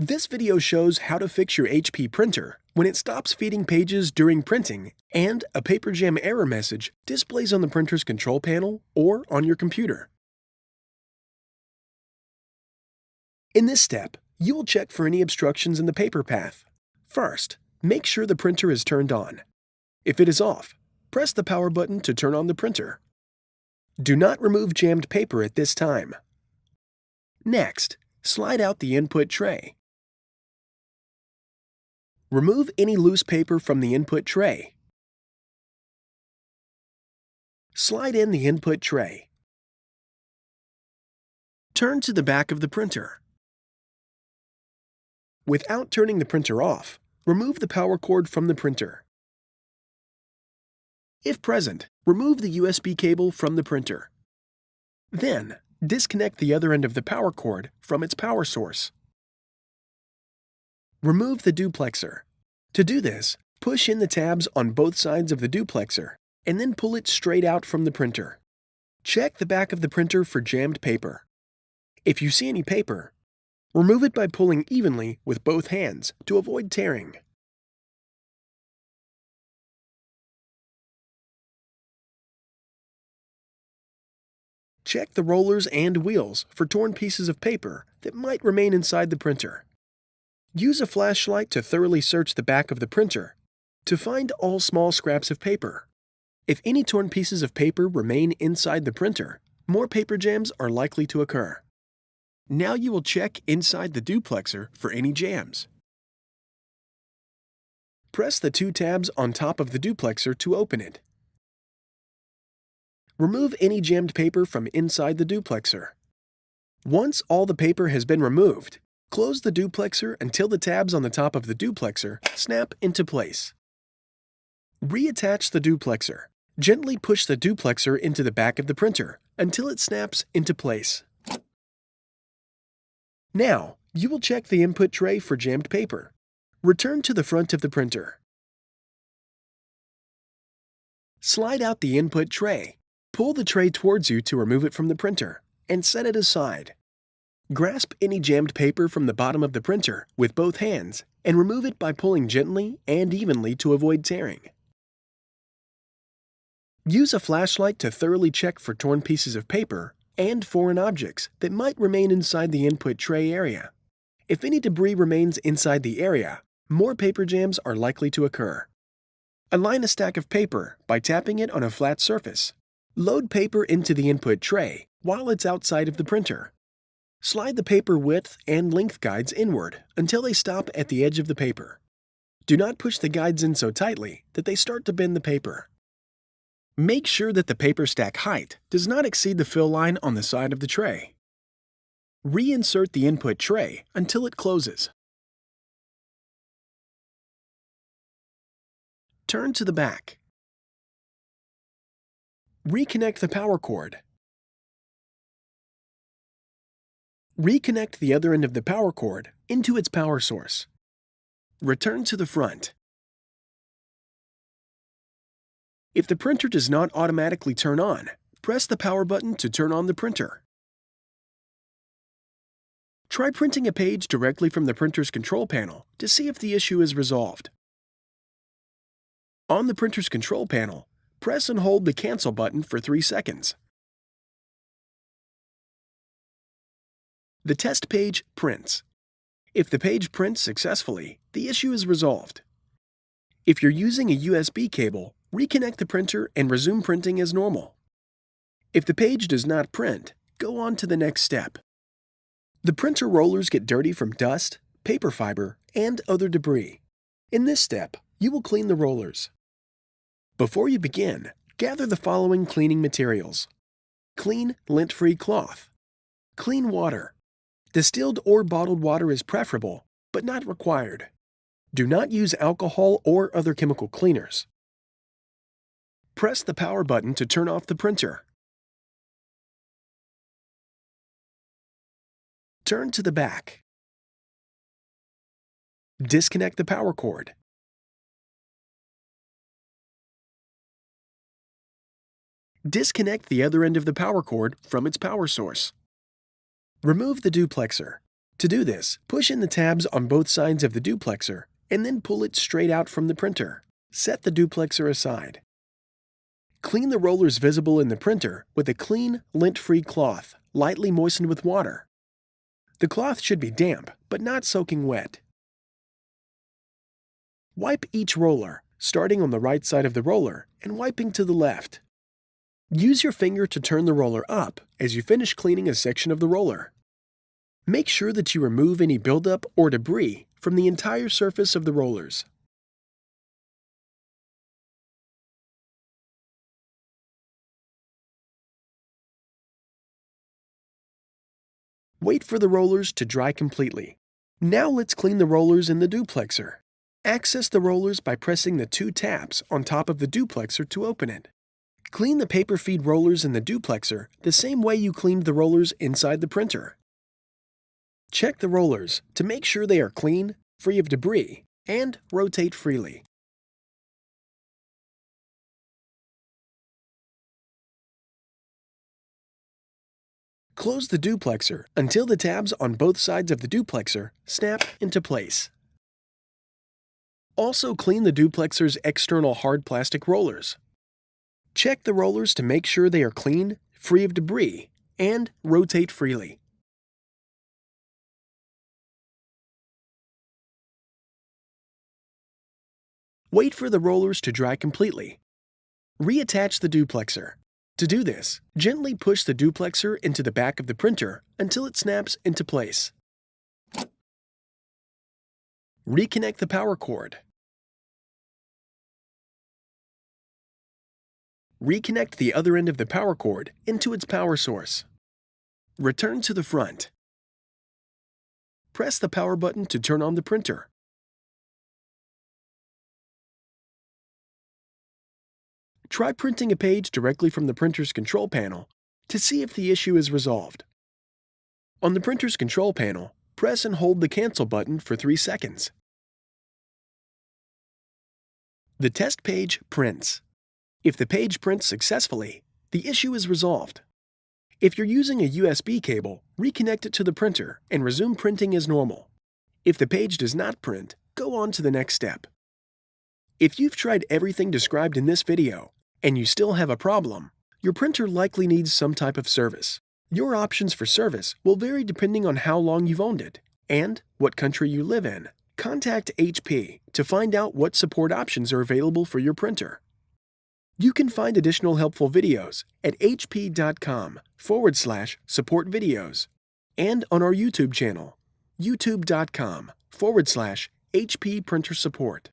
This video shows how to fix your HP printer when it stops feeding pages during printing and a paper jam error message displays on the printer's control panel or on your computer. In this step, you will check for any obstructions in the paper path. First, make sure the printer is turned on. If it is off, press the power button to turn on the printer. Do not remove jammed paper at this time. Next, slide out the input tray. Remove any loose paper from the input tray. Slide in the input tray. Turn to the back of the printer. Without turning the printer off, remove the power cord from the printer. If present, remove the USB cable from the printer. Then, disconnect the other end of the power cord from its power source. Remove the duplexer. To do this, push in the tabs on both sides of the duplexer and then pull it straight out from the printer. Check the back of the printer for jammed paper. If you see any paper, remove it by pulling evenly with both hands to avoid tearing. Check the rollers and wheels for torn pieces of paper that might remain inside the printer. Use a flashlight to thoroughly search the back of the printer to find all small scraps of paper. If any torn pieces of paper remain inside the printer, more paper jams are likely to occur. Now you will check inside the duplexer for any jams. Press the two tabs on top of the duplexer to open it. Remove any jammed paper from inside the duplexer. Once all the paper has been removed, close the duplexer until the tabs on the top of the duplexer snap into place. Reattach the duplexer. Gently push the duplexer into the back of the printer until it snaps into place. Now, you will check the input tray for jammed paper. Return to the front of the printer. Slide out the input tray. Pull the tray towards you to remove it from the printer and set it aside. Grasp any jammed paper from the bottom of the printer with both hands and remove it by pulling gently and evenly to avoid tearing. Use a flashlight to thoroughly check for torn pieces of paper and foreign objects that might remain inside the input tray area. If any debris remains inside the area, more paper jams are likely to occur. Align a stack of paper by tapping it on a flat surface. Load paper into the input tray while it's outside of the printer. Slide the paper width and length guides inward until they stop at the edge of the paper. Do not push the guides in so tightly that they start to bend the paper. Make sure that the paper stack height does not exceed the fill line on the side of the tray. Reinsert the input tray until it closes. Turn to the back. Reconnect the power cord. Reconnect the other end of the power cord into its power source. Return to the front. If the printer does not automatically turn on, press the power button to turn on the printer. Try printing a page directly from the printer's control panel to see if the issue is resolved. On the printer's control panel, press and hold the Cancel button for 3 seconds. The test page prints. If the page prints successfully, the issue is resolved. If you're using a USB cable, reconnect the printer and resume printing as normal. If the page does not print, go on to the next step. The printer rollers get dirty from dust, paper fiber, and other debris. In this step, you will clean the rollers. Before you begin, gather the following cleaning materials: clean, lint-free cloth, clean water. Distilled or bottled water is preferable, but not required. Do not use alcohol or other chemical cleaners. Press the power button to turn off the printer. Turn to the back. Disconnect the power cord. Disconnect the other end of the power cord from its power source. Remove the duplexer. To do this, push in the tabs on both sides of the duplexer and then pull it straight out from the printer. Set the duplexer aside. Clean the rollers visible in the printer with a clean, lint-free cloth, lightly moistened with water. The cloth should be damp, but not soaking wet. Wipe each roller, starting on the right side of the roller and wiping to the left. Use your finger to turn the roller up as you finish cleaning a section of the roller. Make sure that you remove any buildup or debris from the entire surface of the rollers. Wait for the rollers to dry completely. Now let's clean the rollers in the duplexer. Access the rollers by pressing the two taps on top of the duplexer to open it. Clean the paper feed rollers in the duplexer the same way you cleaned the rollers inside the printer. Check the rollers to make sure they are clean, free of debris, and rotate freely. Close the duplexer until the tabs on both sides of the duplexer snap into place. Also clean the duplexer's external hard plastic rollers. Check the rollers to make sure they are clean, free of debris, and rotate freely. Wait for the rollers to dry completely. Reattach the duplexer. To do this, gently push the duplexer into the back of the printer until it snaps into place. Reconnect the power cord. Reconnect the other end of the power cord into its power source. Return to the front. Press the power button to turn on the printer. Try printing a page directly from the printer's control panel to see if the issue is resolved. On the printer's control panel, press and hold the Cancel button for 3 seconds. The test page prints. If the page prints successfully, the issue is resolved. If you're using a USB cable, reconnect it to the printer and resume printing as normal. If the page does not print, go on to the next step. If you've tried everything described in this video and you still have a problem, your printer likely needs some type of service. Your options for service will vary depending on how long you've owned it and what country you live in. Contact HP to find out what support options are available for your printer. You can find additional helpful videos at hp.com/support videos and on our YouTube channel, youtube.com/HP printer support.